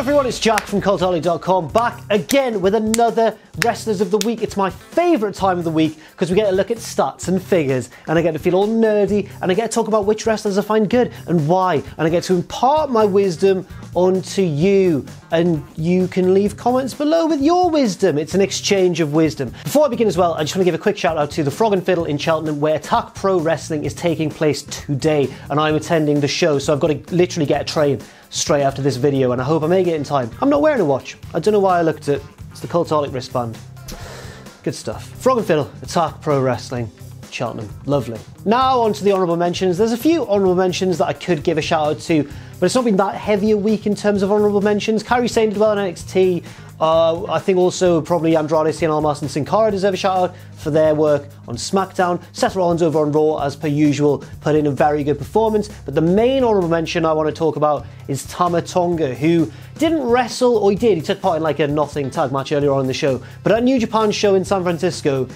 everyone, it's Jack from Cultaholic.com, back again with another Wrestlers of the Week. It's my favourite time of the week because we get to look at stats and figures, and I get to feel all nerdy, and I get to talk about which wrestlers I find good and why, and I get to impart my wisdom onto you, and you can leave comments below with your wisdom. It's an exchange of wisdom. Before I begin as well, I just want to give a quick shout out to the Frog and Fiddle in Cheltenham, where Attack Pro Wrestling is taking place today, and I'm attending the show, so I've got to literally get a train straight after this video, and I hope I make it in time. I'm not wearing a watch. I don't know why I looked at it's the Cultaholic wristband. Good stuff. Frog and Fiddle, Attack Pro Wrestling, Cheltenham. Lovely. Now on to the honourable mentions. There's a few honourable mentions that I could give a shout out to, but it's not been that heavy a week in terms of honourable mentions. Kairi Sane did well in NXT. I think also probably Andrade, Cien Almas and Sin Cara deserve a shout out for their work on SmackDown. Seth Rollins over on Raw, as per usual, put in a very good performance. But the main honourable mention I want to talk about is Tama Tonga, who didn't wrestle, or he did. He took part in like a nothing tag match earlier on in the show. But at New Japan's show in San Francisco,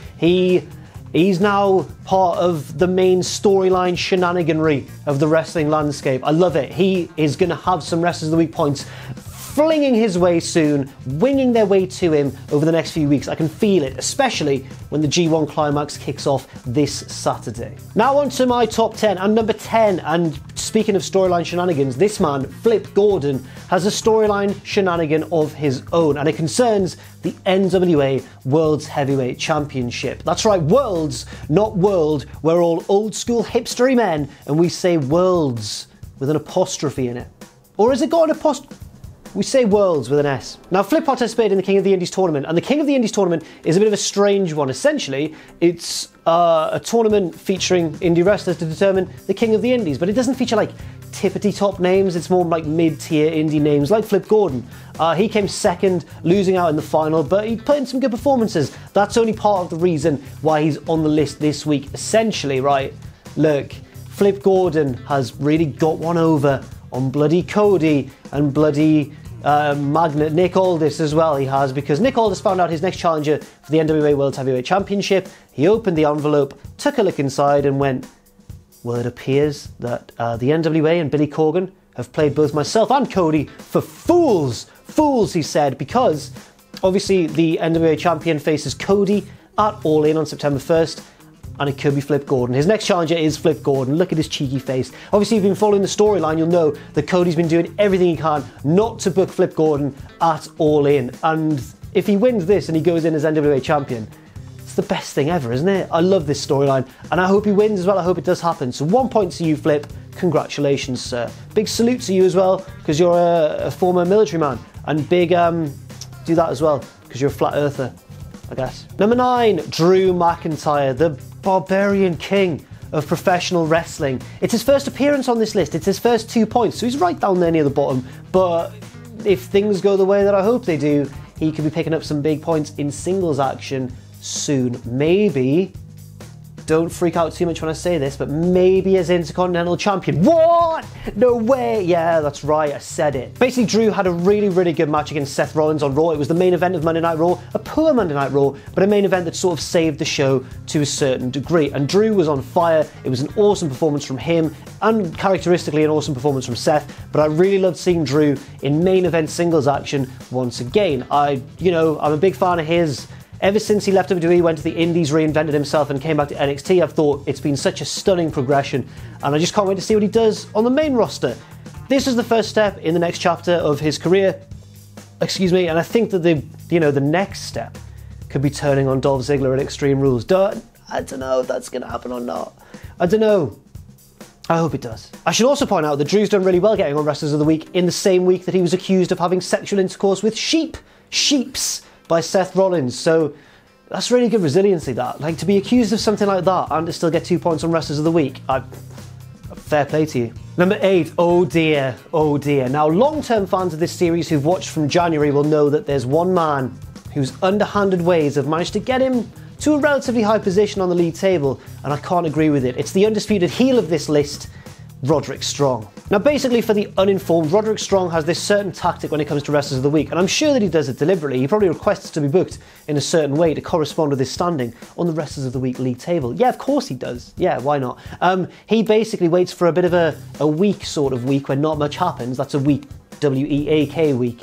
He's now part of the main storyline shenaniganry of the wrestling landscape. I love it. He is going to have some Wrestlers of the Week points flinging his way soon, winging their way to him over the next few weeks. I can feel it, especially when the G1 Climax kicks off this Saturday. Now on to my top 10, and number 10, and speaking of storyline shenanigans, this man, Flip Gordon, has a storyline shenanigan of his own, and it concerns the NWA World's Heavyweight Championship. That's right, worlds, not world. We're all old school hipstery men, and we say worlds with an apostrophe in it. Or has it got an apostrophe? We say worlds with an S. Now, Flip participated in the King of the Indies tournament, and the King of the Indies tournament is a bit of a strange one. Essentially, it's a tournament featuring indie wrestlers to determine the King of the Indies, but it doesn't feature like tippity-top names. It's more like mid-tier indie names, like Flip Gordon. He came second, losing out in the final, but he put in some good performances. That's only part of the reason why he's on the list this week. Essentially, right, look, Flip Gordon has really got one over on bloody Cody and bloody Magnet Nick Aldis as well. He has, because Nick Aldis found out his next challenger for the NWA World Heavyweight Championship. He opened the envelope, took a look inside and went, well, it appears that the NWA and Billy Corgan have played both myself and Cody for fools. Fools, he said, because obviously the NWA champion faces Cody at All In on September 1st. And it could be Flip Gordon. His next challenger is Flip Gordon. Look at his cheeky face. Obviously, if you've been following the storyline, you'll know that Cody's been doing everything he can not to book Flip Gordon at All In. And if he wins this and he goes in as NWA champion, it's the best thing ever, isn't it? I love this storyline, and I hope he wins as well. I hope it does happen. So 1 point to you, Flip. Congratulations, sir. Big salute to you as well, because you're a former military man. And big, do that as well, because you're a flat earther, I guess. Number 9, Drew McIntyre, the Barbarian King of professional wrestling. It's his first appearance on this list. It's his first 2 points, so he's right down there near the bottom. But if things go the way that I hope they do, he could be picking up some big points in singles action soon. Maybe, don't freak out too much when I say this, but maybe as Intercontinental Champion. What? No way. Yeah, that's right, I said it. Basically, Drew had a really, really good match against Seth Rollins on Raw. It was the main event of Monday Night Raw, a poor Monday Night Raw, but a main event that sort of saved the show to a certain degree. And Drew was on fire. It was an awesome performance from him, and characteristically an awesome performance from Seth. But I really loved seeing Drew in main event singles action once again. I'm a big fan of his. Ever since he left WWE, went to the Indies, reinvented himself and came back to NXT, I've thought it's been such a stunning progression, and I just can't wait to see what he does on the main roster. This is the first step in the next chapter of his career, and I think that the next step could be turning on Dolph Ziggler at Extreme Rules. I don't know if that's going to happen or not. I don't know. I hope it does. I should also point out that Drew's done really well getting on Wrestlers of the Week in the same week that he was accused of having sexual intercourse with sheeps by Seth Rollins. So that's really good resiliency, that. Like, to be accused of something like that and to still get 2 points on Wrestlers of the Week, fair play to you. Number 8, oh dear, oh dear. Now, long-term fans of this series who've watched from January will know that there's one man whose underhanded ways have managed to get him to a relatively high position on the league table, and I can't agree with it. It's the undisputed heel of this list, Roderick Strong. Now, basically, for the uninformed, Roderick Strong has this certain tactic when it comes to Wrestlers of the Week, and I'm sure that he does it deliberately. He probably requests to be booked in a certain way to correspond with his standing on the Wrestlers of the Week league table. Yeah, of course he does. Yeah, why not? He basically waits for a bit of a weak sort of week when not much happens. That's a week WEAK week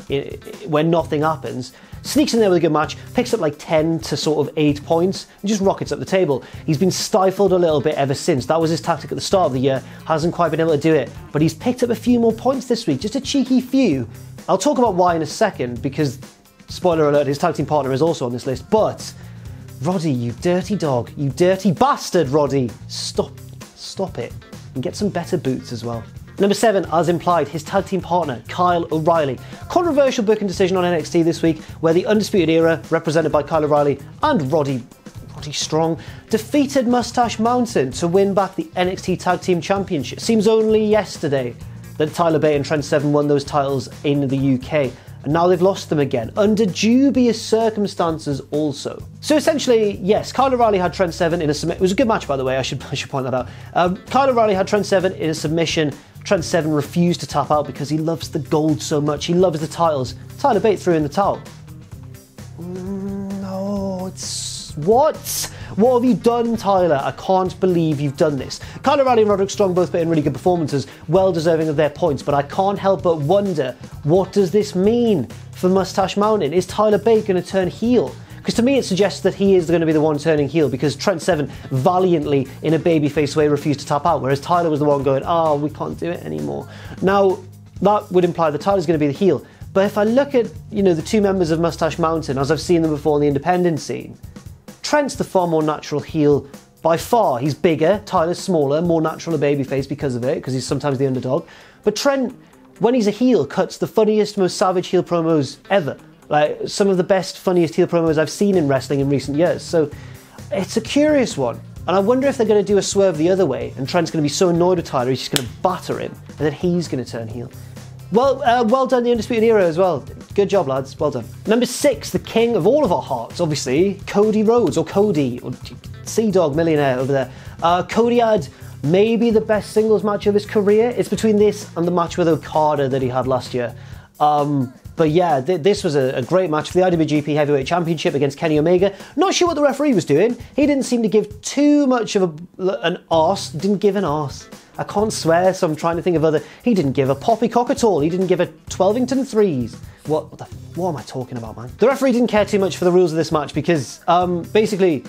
when nothing happens. Sneaks in there with a good match, picks up like 10 to sort of 8 points, and just rockets up the table. He's been stifled a little bit ever since. That was his tactic at the start of the year, hasn't quite been able to do it, but he's picked up a few more points this week, just a cheeky few. I'll talk about why in a second, because, spoiler alert, his tag team partner is also on this list, but Roddy, you dirty dog, you dirty bastard, Roddy, stop it, and get some better boots as well. Number 7, as implied, his tag team partner, Kyle O'Reilly. Controversial booking decision on NXT this week, where the Undisputed Era, represented by Kyle O'Reilly and Roddy Strong, defeated Mustache Mountain to win back the NXT Tag Team Championship. Seems only yesterday that Tyler Bate and Trent Seven won those titles in the UK. And now they've lost them again, under dubious circumstances also. So essentially, yes, Kyle O'Reilly had Trent Seven in a submission. It was a good match, by the way, I should point that out. Kyle O'Reilly had Trent Seven in a submission. Trent Seven refused to tap out because he loves the gold so much. He loves the titles. Tyler Bate threw in the towel. No, it's... What? What have you done, Tyler? I can't believe you've done this. Kyle O'Reilly and Roderick Strong both put in really good performances, well deserving of their points, but I can't help but wonder, what does this mean for Mustache Mountain? Is Tyler Bate going to turn heel? Because to me it suggests that he is going to be the one turning heel, because Trent Seven valiantly, in a babyface way, refused to tap out, whereas Tyler was the one going, oh, we can't do it anymore. Now, that would imply that Tyler's going to be the heel. But if I look at, the two members of Mustache Mountain, as I've seen them before in the independent scene, Trent's the far more natural heel by far. He's bigger, Tyler's smaller, more natural a babyface because of it, because he's sometimes the underdog. But Trent, when he's a heel, cuts the funniest, most savage heel promos ever. Like, some of the best, funniest heel promos I've seen in wrestling in recent years. So, it's a curious one. And I wonder if they're going to do a swerve the other way, and Trent's going to be so annoyed with Tyler, he's just going to batter him, and then he's going to turn heel. Well done, the Undisputed Era as well. Good job, lads. Well done. Number 6, the king of all of our hearts, obviously, Cody Rhodes, or Cody, or Sea-Dog Millionaire over there. Cody had maybe the best singles match of his career. It's between this and the match with Okada that he had last year. But yeah, this was a great match for the IWGP Heavyweight Championship against Kenny Omega. Not sure what the referee was doing. He didn't seem to give too much of an arse. Didn't give an arse. I can't swear, so I'm trying to think of other... He didn't give a poppycock at all. He didn't give a Twelvington threes. What am I talking about, man? The referee didn't care too much for the rules of this match because, basically,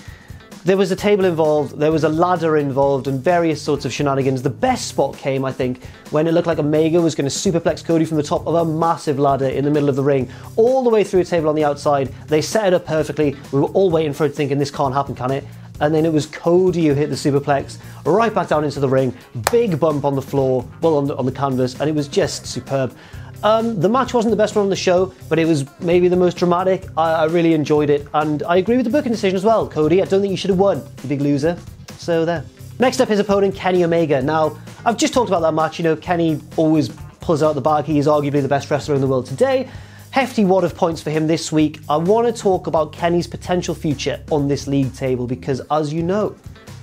there was a table involved, there was a ladder involved, and various sorts of shenanigans. The best spot came, I think, when it looked like Omega was going to superplex Cody from the top of a massive ladder in the middle of the ring, all the way through a table on the outside. They set it up perfectly. We were all waiting for it, thinking, this can't happen, can it? And then it was Cody who hit the superplex, right back down into the ring, big bump on the floor, well, on the canvas, and it was just superb. The match wasn't the best one on the show, but it was maybe the most dramatic. I really enjoyed it, and I agree with the booking decision as well. Cody, I don't think you should have won, you big loser. So there. Next up, his opponent, Kenny Omega. Now, I've just talked about that match. Kenny always pulls out the bag. He is arguably the best wrestler in the world today. Hefty wad of points for him this week. I want to talk about Kenny's potential future on this league table because, as you know,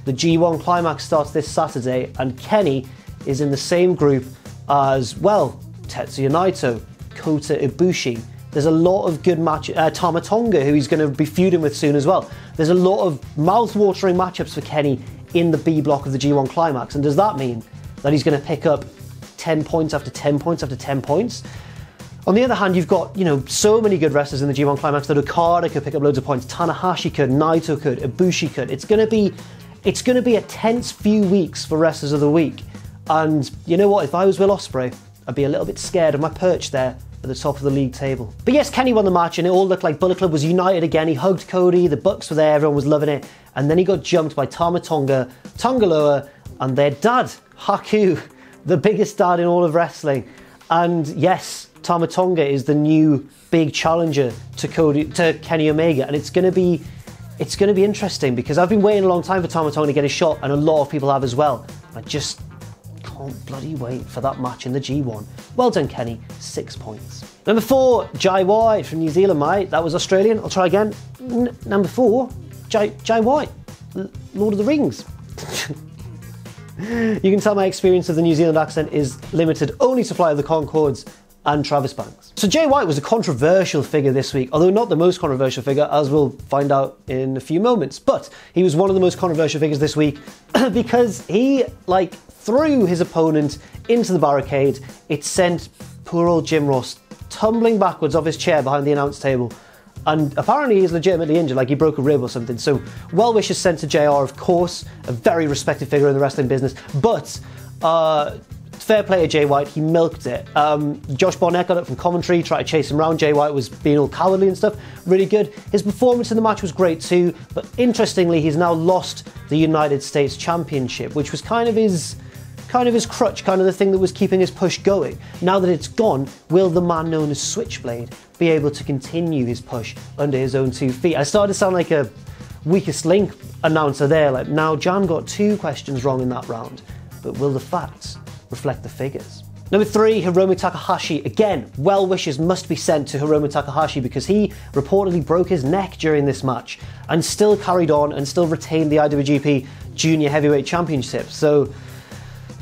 the G1 Climax starts this Saturday and Kenny is in the same group as, well, Tetsuya Naito, Kota Ibushi. There's a lot of good matches. Tama Tonga, who he's going to be feuding with soon as well. There's a lot of mouth-watering matchups for Kenny in the B block of the G1 Climax. And does that mean that he's going to pick up 10 points after 10 points after 10 points? On the other hand, you've got, so many good wrestlers in the G1 Climax that Okada could pick up loads of points, Tanahashi could, Naito could, Ibushi could. It's going to be a tense few weeks for Wrestlers of the Week. And you know what? If I was Will Ospreay, I'd be a little bit scared of my perch there at the top of the league table. But yes, Kenny won the match and it all looked like Bullet Club was united again. He hugged Cody, the Bucks were there, everyone was loving it. And then he got jumped by Tama Tonga, Tongaloa, and their dad, Haku, the biggest dad in all of wrestling. And yes, Tama Tonga is the new big challenger to Kenny Omega, and it's going to be interesting because I've been waiting a long time for Tama Tonga to get a shot, and a lot of people have as well. I just can't bloody wait for that match in the G1. Well done, Kenny. 6 points. Number 4, Jay White from New Zealand, mate. That was Australian. I'll try again. Number 4, Jay White, Lord of the Rings. You can tell my experience of the New Zealand accent is limited only to Flight of the Conchords and Travis Banks. So Jay White was a controversial figure this week, although not the most controversial figure, as we'll find out in a few moments. But he was one of the most controversial figures this week because he, threw his opponent into the barricade. It sent poor old Jim Ross tumbling backwards off his chair behind the announce table. And apparently he's legitimately injured, like he broke a rib or something. So well wishes sent to JR, of course, a very respected figure in the wrestling business. But fair play to Jay White, he milked it. Josh Barnett got up from commentary, tried to chase him around. Jay White was being all cowardly and stuff. Really good. His performance in the match was great too. But interestingly, he's now lost the United States Championship, which was kind of his crutch, kind of the thing that was keeping his push going. Now that it's gone, will the man known as Switchblade be able to continue his push under his own 2 feet? I started to sound like a weakest link announcer there. Like, now Jan got 2 questions wrong in that round, but will the facts reflect the figures? Number 3, Hiromu Takahashi. Again, well wishes must be sent to Hiromu Takahashi because he reportedly broke his neck during this match and still carried on and still retained the IWGP Junior Heavyweight Championship. So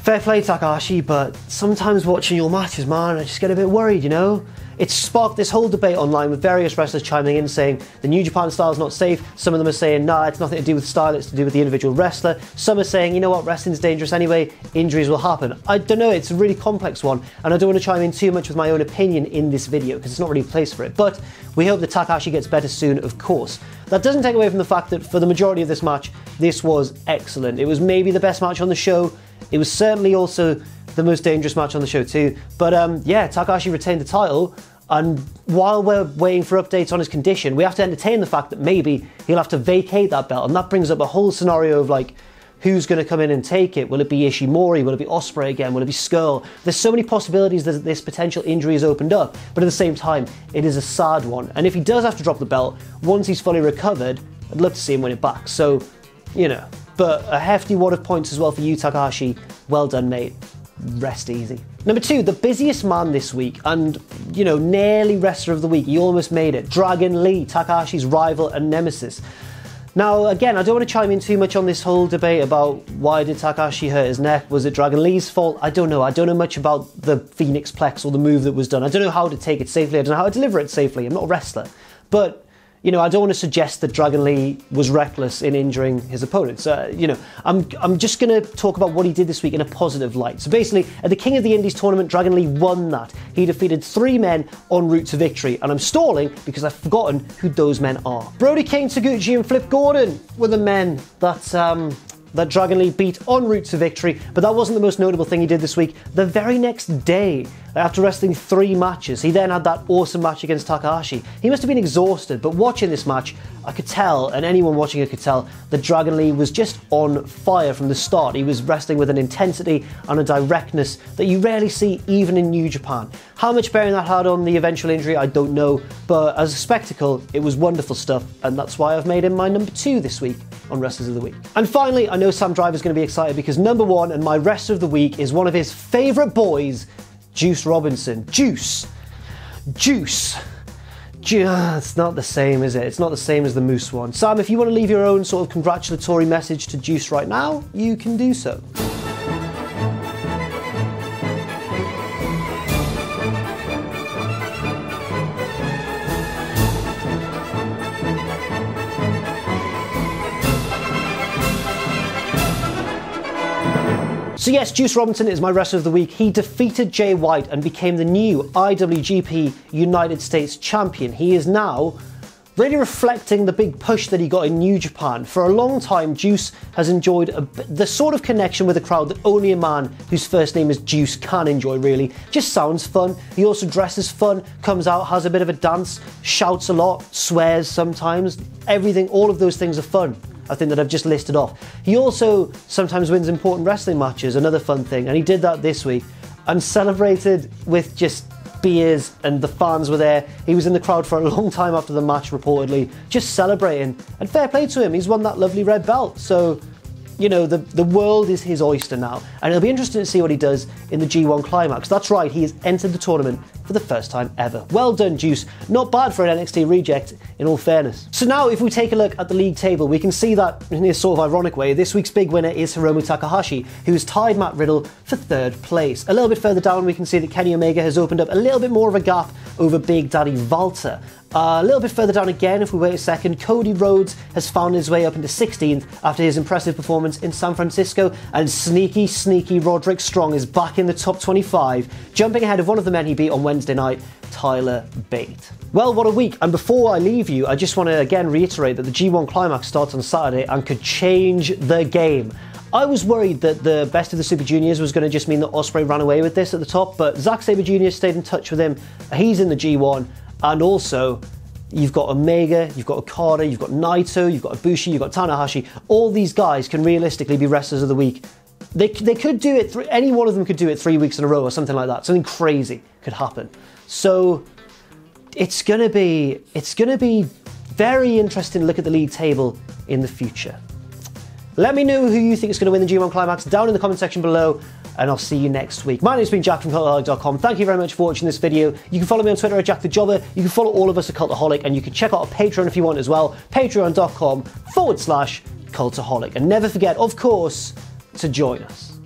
fair play, Takahashi, but sometimes watching your matches, man, I just get a bit worried, you know? It's sparked this whole debate online with various wrestlers chiming in saying the New Japan style is not safe. Some of them are saying, nah, it's nothing to do with style, it's to do with the individual wrestler. Some are saying, you know what, wrestling's dangerous anyway, injuries will happen. I don't know, it's a really complex one, and I don't want to chime in too much with my own opinion in this video, because it's not really a place for it. But we hope that Takahashi gets better soon, of course. That doesn't take away from the fact that for the majority of this match, this was excellent. It was maybe the best match on the show. It was certainly also the most dangerous match on the show too. But yeah, Takahashi retained the title, and while we're waiting for updates on his condition, we have to entertain the fact that maybe he'll have to vacate that belt, and that brings up a whole scenario of like, who's going to come in and take it? Will it be Ishimori? Will it be Ospreay again? Will it be Skrull? There's so many possibilities that this potential injury has opened up, but at the same time, it is a sad one. And if he does have to drop the belt, once he's fully recovered, I'd love to see him win it back. So, you know, but a hefty wad of points as well for you, Takahashi. Well done, mate. Rest easy. Number 2, the busiest man this week, and, you know, nearly wrestler of the week. He almost made it. Dragon Lee, Takahashi's rival and nemesis. Now, again, I don't want to chime in too much on this whole debate about why did Takahashi hurt his neck? Was it Dragon Lee's fault? I don't know. I don't know much about the Phoenix Plex or the move that was done. I don't know how to take it safely. I don't know how to deliver it safely. I'm not a wrestler. But, you know, I don't want to suggest that Dragon Lee was reckless in injuring his opponents. You know, I'm just going to talk about what he did this week in a positive light. So basically, at the King of the Indies tournament, Dragon Lee won that. He defeated 3 men en route to victory. And I'm stalling because I've forgotten who those men are. Brody King, Taguchi and Flip Gordon were the men that Dragon Lee beat en route to victory, but that wasn't the most notable thing he did this week. The very next day, after wrestling 3 matches, he then had that awesome match against Takahashi. He must have been exhausted, but watching this match, I could tell, and anyone watching it could tell, that Dragon Lee was just on fire from the start. He was wrestling with an intensity and a directness that you rarely see even in New Japan. How much bearing that had on the eventual injury, I don't know, but as a spectacle, it was wonderful stuff, and that's why I've made him my number 2 this week on Wrestlers of the Week. And finally, I know Sam Driver's going to be excited because number 1 and my Wrestler of the Week is one of his favourite boys, Juice Robinson. Juice. It's not the same, is it? It's not the same as the Moose one. Sam, if you want to leave your own sort of congratulatory message to Juice right now, you can do so. So yes, Juice Robinson is my Wrestler of the Week. He defeated Jay White and became the new IWGP United States Champion. He is now really reflecting the big push that he got in New Japan. For a long time, Juice has enjoyed the sort of connection with the crowd that only a man whose first name is Juice can enjoy, really. Just sounds fun. He also dresses fun, comes out, has a bit of a dance, shouts a lot, swears sometimes. Everything, all of those things are fun, I think, that I've just listed off. He also sometimes wins important wrestling matches, another fun thing, and he did that this week and celebrated with just beers, and the fans were there. He was in the crowd for a long time after the match, reportedly, just celebrating, and fair play to him. He's won that lovely red belt, so, you know, the world is his oyster now, and it'll be interesting to see what he does in the G1 Climax. That's right, he has entered the tournament for the first time ever. Well done, Juice. Not bad for an NXT reject, in all fairness. So now if we take a look at the league table, we can see that in a sort of ironic way, this week's big winner is Hiromu Takahashi, who's tied Matt Riddle for 3rd place. A little bit further down, we can see that Kenny Omega has opened up a little bit more of a gap over Big Daddy Walter. A little bit further down again, if we wait a second, Cody Rhodes has found his way up into 16th after his impressive performance in San Francisco, and sneaky Roderick Strong is back in the top 25, jumping ahead of one of the men he beat on Wednesday night, Tyler Bate. Well, what a week, and before I leave you, I just want to again reiterate that the G1 Climax starts on Saturday and could change the game. I was worried that the Best of the Super Juniors was going to just mean that Ospreay ran away with this at the top, but Zack Sabre Jr. stayed in touch with him. He's in the G1, and also you've got Omega, you've got Okada, you've got Naito, you've got Ibushi, you've got Tanahashi. All these guys can realistically be wrestlers of the week. They could do it, any one of them could do it 3 weeks in a row or something like that. Something crazy could happen. So it's gonna be very interesting to look at the league table in the future. Let me know who you think is going to win the G1 Climax down in the comment section below, and I'll see you next week. My name's been Jack from Cultaholic.com. Thank you very much for watching this video. You can follow me on Twitter at JackTheJobber. You can follow all of us at Cultaholic, and you can check out our Patreon if you want as well. Patreon.com/Cultaholic. And never forget, of course, to join us.